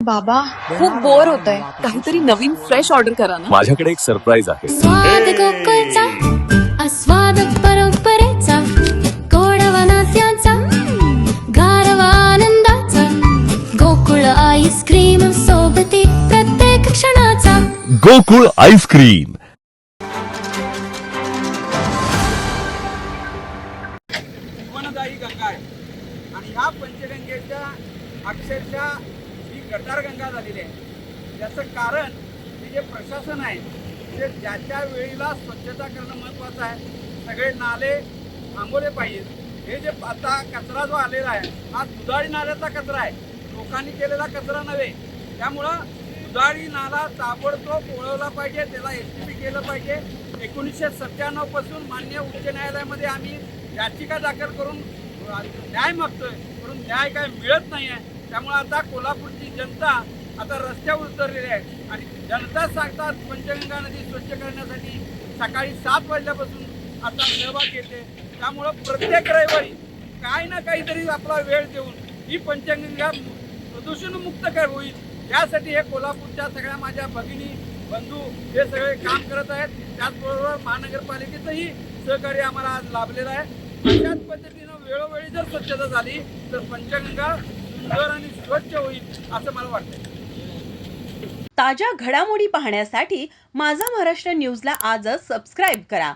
बाबा खूप बोर होतंय, काहीतरी नवीन फ्रेश ऑर्डर करा ना. माझ्याकडे एक सरप्राईज आहे. स्वाद गोकुळचा आस्वाद परंपरेचा गोडवा नात्याचा गारवा आनंदाचा गोकुळ आईस्क्रीम सोबती प्रत्येक क्षणाचा गोकुळ आईस्क्रीम. जीवनदायी गंगा आहे आणि ह्या पंचगंगेच्या अक्षरशः ही गटारगंगा झालेली आहे. याचं कारण हे जे प्रशासन आहे ते ज्याच्या वेळीला स्वच्छता करणं महत्त्वाचं आहे. सगळे नाले थांबवले पाहिजेत. हे जे आता कचरा जो आलेला आहे हा दुधाळी नाल्याचा कचरा आहे, लोकांनी केलेला कचरा नव्हे. त्यामुळं दुधाळी नाला ताबडतोब ओळवला पाहिजे, त्याला STP केलं पाहिजे. 1997 पासून माननीय उच्च न्यायालयामध्ये आम्ही याचिका दाखल करून न्याय मागतोय, परंतु न्याय काय मिळत नाही आहे. त्यामुळे आता कोल्हापूरची जनता आता रस्त्यावर उतरलेली आहे आणि जनता सांगतात पंचगंगा नदी स्वच्छ करण्यासाठी सकाळी 7 वाजल्यापासून आता सहभाग घेते. त्यामुळं प्रत्येक रविवारी काय ना काहीतरी आपला वेळ देऊन ही पंचगंगा प्रदूषणमुक्त होईल यासाठी हे कोल्हापूरच्या सगळ्या माझ्या भगिनी बंधू हे सगळे काम करत आहेत. त्याचबरोबर महानगरपालिकेचंही सहकार्य आम्हाला आज लाभलेलं आहे. अशाच पद्धतीनं वेळोवेळी जर स्वच्छता झाली तर पंचगंगा सुंदर आणि स्वच्छ होईल असं मला वाटतं. ताज्या घडामोडी पाहण्यासाठी माझा महाराष्ट्र न्यूजला आजच सबस्क्राईब करा.